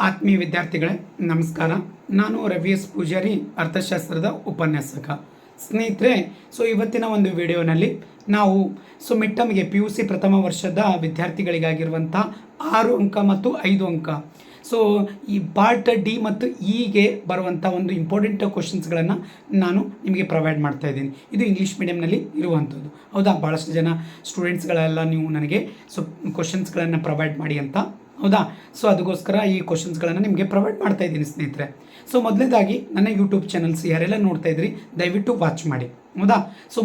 ಆತ್ಮೀಯ ವಿದ್ಯಾರ್ಥಿಗಳೇ ನಮಸ್ಕಾರ. ನಾನು ರವಿ ಎಸ್ ಪೂಜಾರಿ, ಅರ್ಥಶಾಸ್ತ್ರದ ಉಪನ್ಯಾಸಕ. ಸ್ನೇಹಿತರೆ, ಇವತ್ತಿನ ಒಂದು ವಿಡಿಯೋನಲ್ಲಿ ನಾವು ಮಿಡ್ ಟರ್ಮ್ಗೆ PUC ಪ್ರಥಮ ವರ್ಷದ ವಿದ್ಯಾರ್ಥಿಗಳಿಗಾಗಿರುವಂಥ 6 ಅಂಕ ಮತ್ತು 5 ಅಂಕ ಈ ಪಾರ್ಟ್ ಡಿ ಮತ್ತು ಇಗೆ ಬರುವಂಥ ಒಂದು ಇಂಪಾರ್ಟೆಂಟ್ ಕ್ವಶನ್ಸ್ಗಳನ್ನು ನಾನು ನಿಮಗೆ ಪ್ರೊವೈಡ್ ಮಾಡ್ತಾ ಇದ್ದೀನಿ. ಇದು ಇಂಗ್ಲೀಷ್ ಮೀಡಿಯಮ್ನಲ್ಲಿ ಇರುವಂಥದ್ದು. ಹೌದಾ, ಭಾಳಷ್ಟು ಜನ ಸ್ಟೂಡೆಂಟ್ಸ್ಗಳೆಲ್ಲ ನೀವು ನನಗೆ ಕ್ವಶನ್ಸ್ಗಳನ್ನು ಪ್ರೊವೈಡ್ ಮಾಡಿ ಅಂತ. ಹೌದಾ, ಅದಕ್ಕೋಸ್ಕರ ಈ ಕ್ವಶನ್ಸ್ಗಳನ್ನು ನಿಮಗೆ ಪ್ರೊವೈಡ್ ಮಾಡ್ತಾ ಇದ್ದೀನಿ ಸ್ನೇಹಿತರೆ. ಮೊದಲನೇದಾಗಿ ನನ್ನ ಯೂಟ್ಯೂಬ್ ಚಾನಲ್ಸ್ ಯಾರೆಲ್ಲ ನೋಡ್ತಾ ಇದ್ರಿ ದಯವಿಟ್ಟು ವಾಚ್ ಮಾಡಿ. ಹೌದಾ,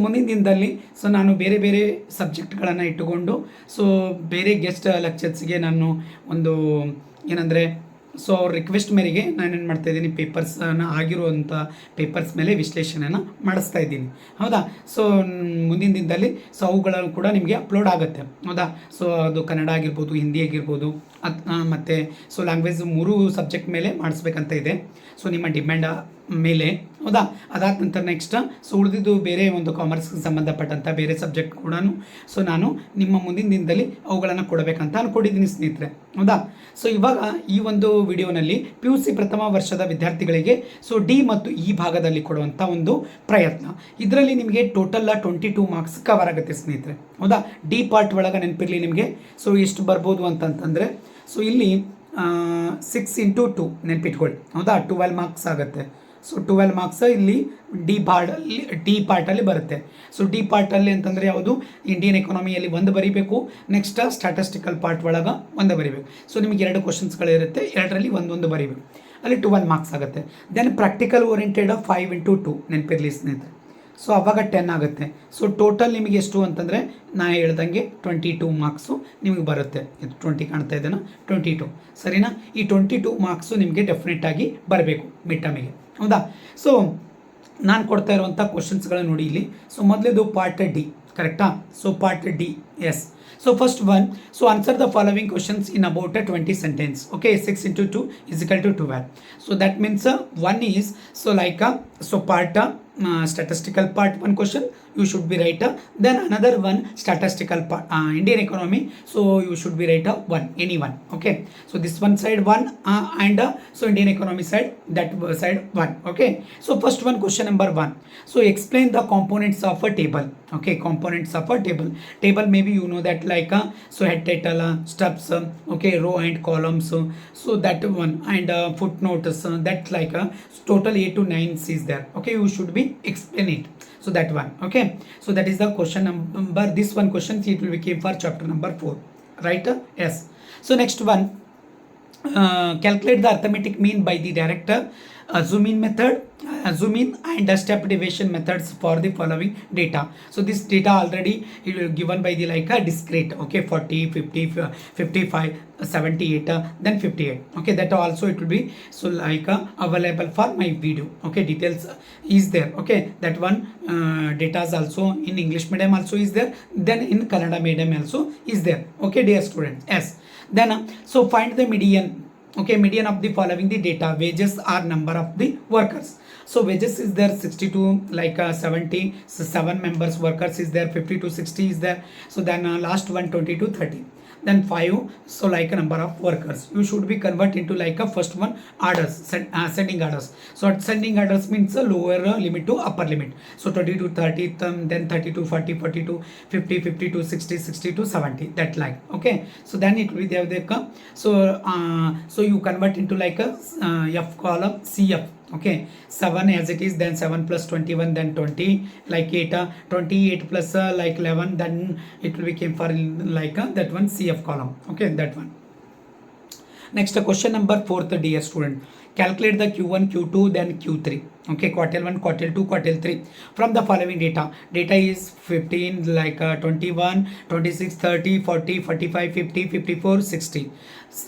ಮುಂದಿನ ದಿನದಲ್ಲಿ ನಾನು ಬೇರೆ ಬೇರೆ ಸಬ್ಜೆಕ್ಟ್ಗಳನ್ನು ಇಟ್ಟುಕೊಂಡು ಬೇರೆ ಗೆಸ್ಟ್ ಲೆಕ್ಚರ್ಸ್ಗೆ ನಾನು ಒಂದು ಏನಂದರೆ ಅವ್ರ ರಿಕ್ವೆಸ್ಟ್ ಮೇರೆಗೆ ನಾನೇನು ಮಾಡ್ತಾಯಿದ್ದೀನಿ, ಪೇಪರ್ಸನ್ನು ಆಗಿರುವಂಥ ಪೇಪರ್ಸ್ ಮೇಲೆ ವಿಶ್ಲೇಷಣೆಯನ್ನು ಮಾಡಿಸ್ತಾ ಇದ್ದೀನಿ. ಹೌದಾ, ಮುಂದಿನ ದಿನದಲ್ಲಿ ಅವುಗಳನ್ನು ಕೂಡ ನಿಮಗೆ ಅಪ್ಲೋಡ್ ಆಗುತ್ತೆ. ಹೌದಾ, ಅದು ಕನ್ನಡ ಆಗಿರ್ಬೋದು, ಹಿಂದಿ ಆಗಿರ್ಬೋದು, ಮತ್ತು ಲ್ಯಾಂಗ್ವೇಜ್ 3 ಸಬ್ಜೆಕ್ಟ್ ಮೇಲೆ ಮಾಡಿಸ್ಬೇಕಂತ ಇದೆ. ನಿಮ್ಮ ಡಿಮ್ಯಾಂಡ್ ಮೇಲೆ. ಹೌದಾ, ಅದಾದ ನಂತರ ನೆಕ್ಸ್ಟ್ ಉಳಿದಿದ್ದು ಬೇರೆ ಒಂದು ಕಾಮರ್ಸ್ಗೆ ಸಂಬಂಧಪಟ್ಟಂಥ ಬೇರೆ ಸಬ್ಜೆಕ್ಟ್ ಕೂಡ ನಾನು ನಿಮ್ಮ ಮುಂದಿನ ದಿನದಲ್ಲಿ ಅವುಗಳನ್ನು ಕೊಡಬೇಕಂತ ಅಂದ್ಕೊಂಡಿದ್ದೀನಿ ಸ್ನೇಹಿತರೆ. ಹೌದಾ, ಇವಾಗ ಈ ಒಂದು ವಿಡಿಯೋನಲ್ಲಿ PUC ಪ್ರಥಮ ವರ್ಷದ ವಿದ್ಯಾರ್ಥಿಗಳಿಗೆ ಡಿ ಮತ್ತು ಈ ಭಾಗದಲ್ಲಿ ಕೊಡುವಂಥ ಒಂದು ಪ್ರಯತ್ನ. ಇದರಲ್ಲಿ ನಿಮಗೆ ಟೋಟಲ್ 22 ಮಾರ್ಕ್ಸ್ ಕವರ್ ಆಗುತ್ತೆ ಸ್ನೇಹಿತರೆ. ಹೌದಾ, ಡಿ ಪಾರ್ಟ್ ಒಳಗೆ ನೆನಪಿರಲಿ ನಿಮಗೆ ಎಷ್ಟು ಬರ್ಬೋದು ಅಂತಂತಂದರೆ ಇಲ್ಲಿ 6 × 2 ನೆನಪಿಟ್ಕೊಳ್ಳಿ. ಹೌದಾ, 12 ಮಾರ್ಕ್ಸ್ ಆಗುತ್ತೆ. 12 ಮಾರ್ಕ್ಸ್ ಇಲ್ಲಿ ಡಿ ಪಾರ್ಟಲ್ಲಿ ಬರುತ್ತೆ. ಡಿ ಪಾರ್ಟಲ್ಲಿ ಅಂತಂದರೆ ಯಾವುದು, ಇಂಡಿಯನ್ ಎಕಾನಮಿಯಲ್ಲಿ 1 ಬರೀಬೇಕು, ನೆಕ್ಸ್ಟ್ ಸ್ಟ್ಯಾಟಿಸ್ಟಿಕಲ್ ಪಾರ್ಟ್ ಒಳಗೆ 1 ಬರೀಬೇಕು. ನಿಮಗೆ 2 ಕ್ವಶನ್ಸ್ಗಳಿರುತ್ತೆ, 2ರಲ್ಲಿ 1 ಬರೀಬೇಕು. ಅಲ್ಲಿ 12 ಮಾರ್ಕ್ಸ್ ಆಗುತ್ತೆ. ದೆನ್ ಪ್ರಾಕ್ಟಿಕಲ್ ಓರಿಯೆಂಟೆಡ್ 5 × 2 ನೆನಪಿರಲಿ ಸ್ನೇಹಿತರೆ. ಅವಾಗ 10 ಆಗುತ್ತೆ. ಟೋಟಲ್ ನಿಮಗೆ ಎಷ್ಟು ಅಂತಂದರೆ ನಾ ಹೇಳ್ದಂಗೆ 22 ಮಾರ್ಕ್ಸು ನಿಮಗೆ ಬರುತ್ತೆ. 20 ಕಾಣ್ತಾ ಇದ್ದೇನೆ, 22 ಸರಿನಾ. ಈ 22 ಮಾರ್ಕ್ಸು ನಿಮಗೆ ಡೆಫಿನೆಟಾಗಿ ಬರಬೇಕು ಮಿಡ್ ಟರ್ಮಿಗೆ. ಹೌದಾ, ನಾನು ಕೊಡ್ತಾ ಇರುವಂಥ ಕ್ವಶನ್ಸ್ಗಳನ್ನ ನೋಡಿ ಇಲ್ಲಿ. ಮೊದಲೇದು ಪಾರ್ಟ್ ಡಿ, ಕರೆಕ್ಟಾ. Part D, yes. First one, answer the following questions in about 20 sentence. Okay, 6 × 2 is equal to 12. That means one is part statistical part 1 question you should be write. Then another one statistical part Indian economy. You should be write one, any one. Okay, this one side one and Indian economy side, that side one. Okay, first one, question number 1. Explain the components of a table. Okay, components of a table. Table maybe you know that head title, stubs, okay, row and columns. That one and footnotes, that total 8 to 9 is there. Okay, you should be explain it. That one. Okay, that is the question number. This one question it will be came for chapter number 4, right? Yes. Next one, calculate the arithmetic mean by the direct zoom in method, zoom in and step deviation methods for the following data. This data already it will given by the discrete. Okay, 40, 50, 55, 78, then 58. Okay, that also it will be available for my video. Okay, details is there. Okay, that one data is also in English medium also is there, then in Kannada medium also is there. Okay, dear students. Yes, then find the median. Okay, median of the following the data. Wages are number of the workers. Wages is there 62, 70, 7 members workers is there, 50 to 60 is there. Then last one 20 to 30. Then 5, number of workers. You should be convert into first one orders, sending orders. Sending orders means lower limit to upper limit. 20 to 30, then 30 to 40, 40 to 50, 50 to 60, 60 to 70. That Okay. Then it will be there. You convert into F column, CF. Okay, 7 as it is, then 7 plus 21, then 20, 8, 28 plus 11, then it will become for that one CF column. Okay, that one. Next question number 4th, dear student. Calculate the Q1, Q2, then Q3. Okay, quartile 1, quartile 2, quartile 3 from the following data. Data is 15, 21, 26, 30, 40, 45, 50, 54, 60.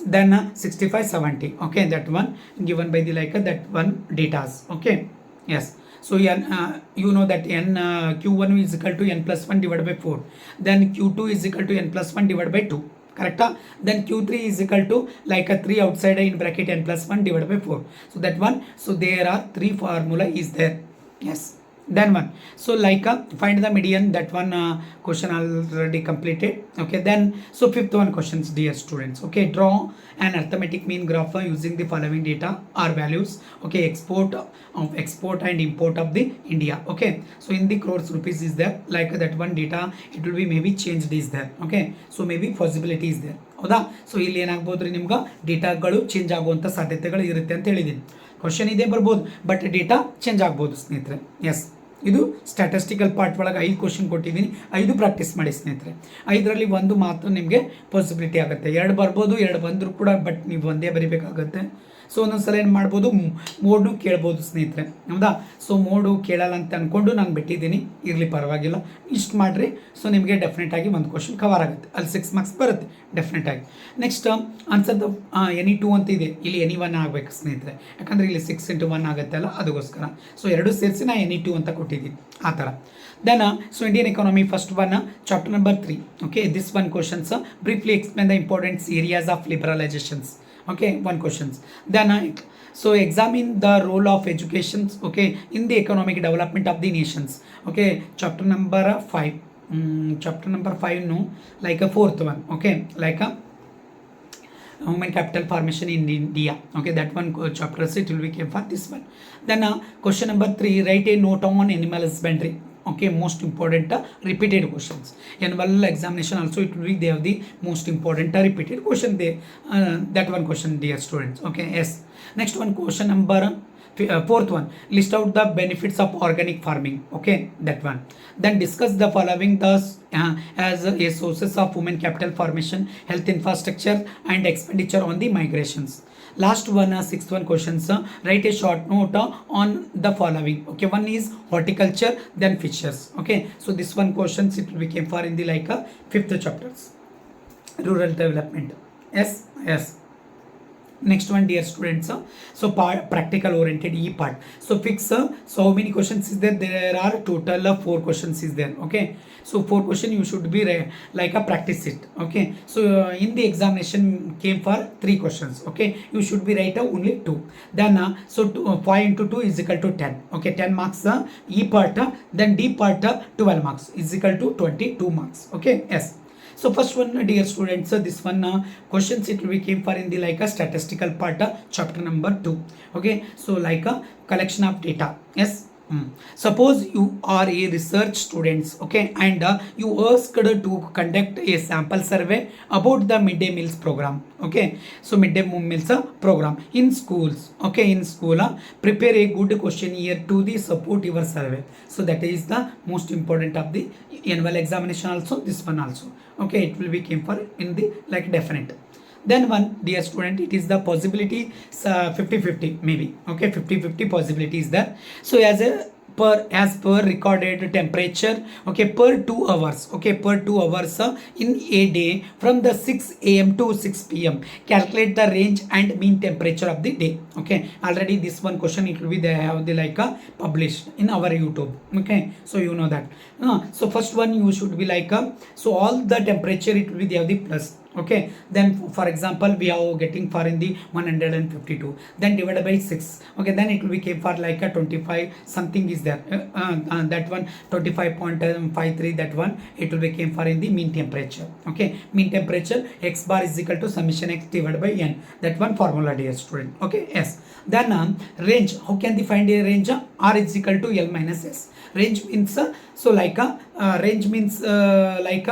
Then 65, 70. Okay, that one given by the that one datas. Okay, yes. N, you know that Q1 is equal to n plus 1 divided by 4. Then Q2 is equal to n plus 1 divided by 2. Correct? Then Q3 is equal to 3 outside in bracket n plus 1 divided by 4. That one. There are 3 formula is there. Yes. then one. So like find the median, that one question already completed. Okay, then so fifth one questions, dear students. Okay, draw an arithmetic mean graph using the following data or values. Okay, export and import of the India. Okay, so in the crores rupees is there, like that one data it will be maybe changed is there. Okay, so maybe possibility is there. ಹೌದಾ, so ಇಲ್ಲಿ ಏನಾಗ್ಬೋದು ರೀ, ನಿಮ್ಗೆ ಡೇಟಾಗಳು change ಆಗುವಂಥ ಸಾಧ್ಯತೆಗಳು ಇರುತ್ತೆ ಅಂತ ಹೇಳಿದ್ದೀನಿ. ಕ್ವಶನ್ ಇದೇ ಬರ್ಬೋದು, ಬಟ್ ಡೇಟಾ ಚೇಂಜ್ ಆಗ್ಬೋದು ಸ್ನೇಹಿತರೆ. ಎಸ್, ಇದು ಸ್ಟ್ಯಾಟಿಸ್ಟಿಕಲ್ ಪಾರ್ಟ್ ಒಳಗೆ 5 ಕ್ವಶನ್ ಕೊಟ್ಟಿದ್ದೀನಿ, 5 ಪ್ರಾಕ್ಟೀಸ್ ಮಾಡಿ ಸ್ನೇಹಿತರೆ. 5ರಲ್ಲಿ ಒಂದು ಮಾತ್ರ ನಿಮಗೆ ಪಾಸಿಬಿಲಿಟಿ ಆಗುತ್ತೆ, 2 ಬರ್ಬೋದು, 2 ಬಂದರೂ ಕೂಡ, ಬಟ್ ನೀವು ಒಂದೇ ಬರಿಬೇಕಾಗುತ್ತೆ. ಸೊ ಒಂದೊಂದ್ಸಲ ಏನು ಮಾಡ್ಬೋದು, ಮೋಡು ಕೇಳ್ಬೋದು ಸ್ನೇಹಿತರೆ. ಹೌದಾ, ಸೊ ಮೋಡು ಕೇಳಲ್ಲ ಅಂತ ಅಂದ್ಕೊಂಡು ನಾನು ಬಿಟ್ಟಿದ್ದೀನಿ, ಇರಲಿ ಪರವಾಗಿಲ್ಲ, ಇಷ್ಟು ಮಾಡಿರಿ. ಸೊ ನಿಮಗೆ ಡೆಫಿನೆಟ್ ಆಗಿ ಒಂದು ಕ್ವಶನ್ ಕವರ್ ಆಗುತ್ತೆ, ಅಲ್ಲಿ 6 ಮಾರ್ಕ್ಸ್ ಬರುತ್ತೆ ಡೆಫಿನೆಟ್ ಆಗಿ. ನೆಕ್ಸ್ಟ್ ಆನ್ಸರ್ ದ ಎನಿ 2 ಅಂತ ಇದೆ, ಇಲ್ಲಿ ಎನಿ 1 ಆಗಬೇಕು ಸ್ನೇಹಿತರೆ, ಯಾಕಂದರೆ ಇಲ್ಲಿ 6 into 1 ಆಗುತ್ತೆ ಅಲ್ಲ, ಅದಕ್ಕೋಸ್ಕರ. ಸೊ 2 ಸೇರಿಸಿ ನಾನು ಎನಿ 2 ಅಂತ ಕೊಟ್ಟಿದ್ದೀನಿ ಆ ಥರ. Then so Indian economy, first one, chapter number 3. Okay, this one questions briefly explain the important areas of liberalizations. Okay, one questions. Then so examine the role of education, okay, in the economic development of the nations. Okay, chapter number 5. Chapter number 5, no, like a fourth one. Okay, like a human capital formation in India. Okay, that one chapter it will be came for this one. Then question number 3, write a note on animal husbandry. Okay, most important repeated questions. Annual examination also it will be they have the most important repeated question there. That one question, dear students. Okay, yes. Next one, question number fourth one, list out the benefits of organic farming. Okay, that one. Then discuss the following thus as a sources of human capital formation, health infrastructure and expenditure on the migrations. Last one, sixth one questions, write a short note on the following. Okay, one is horticulture, then fishes. Okay, so this one questions it will be came for in the like 5th chapters, rural development. Yes, yes. Next one, dear students, so practical oriented E part. So fix so how many questions is there? There are total 4 questions is there. Okay, so 4 question you should be like a practice it. Okay, so in the examination came for 3 questions. Okay, you should be write only 2. Then so 5 into 2 is equal to 10. Okay, 10 marks E part, then D part 12 marks is equal to 22 marks. Okay, yes. So first one, dear students, this one questions it will be came for in the like a statistical part, chapter number 2. Okay, so like a collection of data. Yes. Suppose you are a research students, okay, and you asked to conduct a sample survey about the midday meals program. Okay, so midday meals program in schools. Okay, in school prepare a good questionnaire to the support your survey. So that is the most important of the annual examination also, this one also. Okay, it will be came for in the like definite. Then one, dear student, it is the possibility 50-50 maybe. Okay, 50-50 possibility is there. So as per recorded temperature, okay, per 2 hours. Okay, per 2 hours in a day from the 6 a.m. to 6 p.m. calculate the range and mean temperature of the day. Okay, already this one question it will be they have the like published in our YouTube. Okay, so you know that. So first one you should be like so all the temperature it will be they have the plus. Okay, then for example we are getting for in the 152, then divided by 6. Okay, then it will be came for like a 25 something is there, that one 25.53, that one it will be came for in the mean temperature. Okay, mean temperature x bar is equal to summation x divided by n, that one formula, dear student. Okay, yes. Then range, how can they find a range? R is equal to L minus S. Range means so like range means like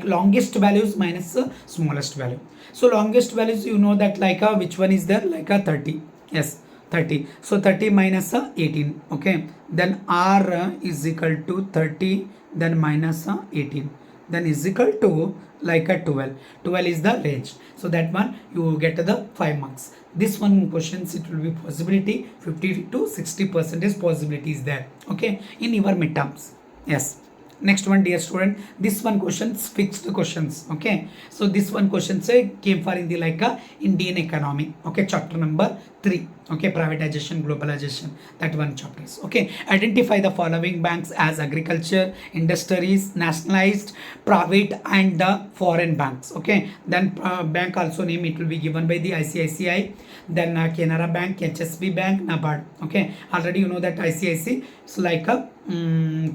longest values minus smallest value. So longest values you know that like which one is there, like 30. Yes, 30. So 30 minus 18. Okay, then R is equal to 30, then minus 18, then is equal to like a 12. 12 is the range. So that one you get the 5 marks. This one questions it will be possibility 50 to 60% possibility is there. Okay, in your midterms. Yes. Next one, dear student, this one questions fixed questions. Okay, so this one questions came for in the like Indian economy. Okay, chapter number 3. Okay, privatization, globalization, that one chapters. Okay, identify the following banks as agriculture, industries, nationalized, private, and the foreign banks. Okay, then bank also name it will be given by the ICICI, then Canara Bank, HSB Bank, NABARD. Okay, already you know that ICICI is like a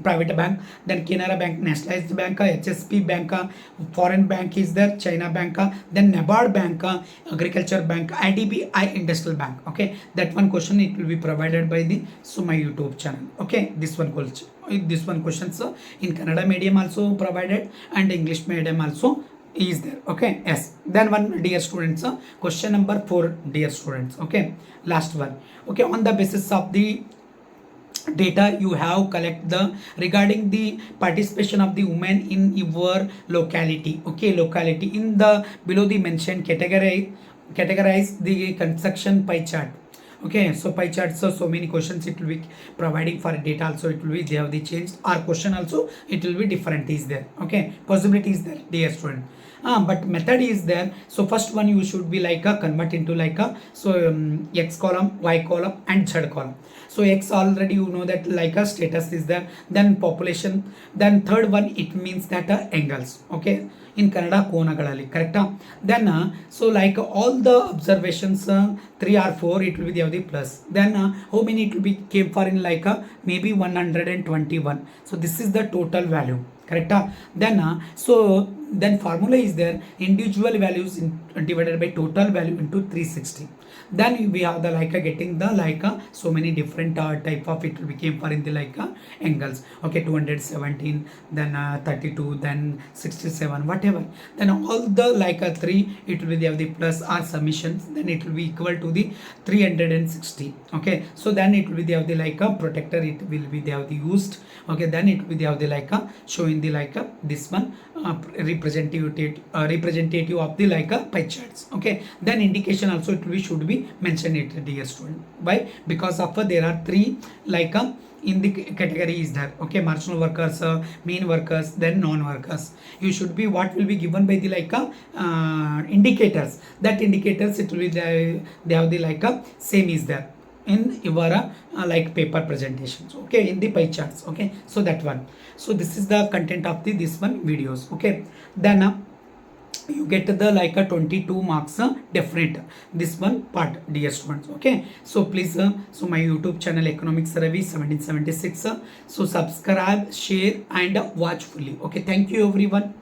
private bank, then Canara Bank, nationalized bank, HSB Bank, foreign bank is there, China Bank, then NABARD Bank, agriculture bank, IDBI industrial bank. Okay, that one question it will be provided by the my YouTube channel. Okay, this one questions in Kannada medium also provided and English medium also is there. Okay, yes, then one, dear students, question number 4, dear students. Okay, last one. Okay, on the basis of the data you have collect the regarding the participation of the women in your locality. Okay, locality in the below the mentioned categorize the construction pie chart. Okay, so pie chart, so many questions it will be providing for data also, it will be they have the changed, or question also it will be different is there. Okay, possibility is there, dear student. But method is there. So first one you should be like a convert into like a x column, y column, and z column. So x already you know that like a status is there, then population, then third one it means that angles. Okay, in Kannada ಕೋನಗಳಲ್ಲಿ ಕರೆಕ್ಟಾ. Then so like all the observations 3 or 4 it will be the plus. Then how many it will be came for in like maybe 121. So this is the total value, correct. Then formula is there, individual values divided by total value into 360. Then we have the like getting the like so many different type of it will became for in the like angles. Okay, 217, then 32, then 67, whatever. Then all the like 3 it will be the plus or summations, then it will be equal to the 360. Okay, so then it will be the like protector it will be the used. Okay, then it will be the like showing the like this one representative of the like pie charts. Okay, then indication also it will be should be mentioned it, dear student. Why? Because of there are 3 like in the category is there. Okay, marginal workers, mean workers, then non workers. You should be what will be given by the like indicators. That indicators it will be they have the like same is there in your like paper presentations. Okay, in the pie charts. Okay, so that one. So this is the content of the this one videos. Okay, then you get the like a 22 marks definite this one part, dear students. Okay, so please so my YouTube channel Economics Ravi 1776, so subscribe, share, and watch fully. Okay, thank you everyone.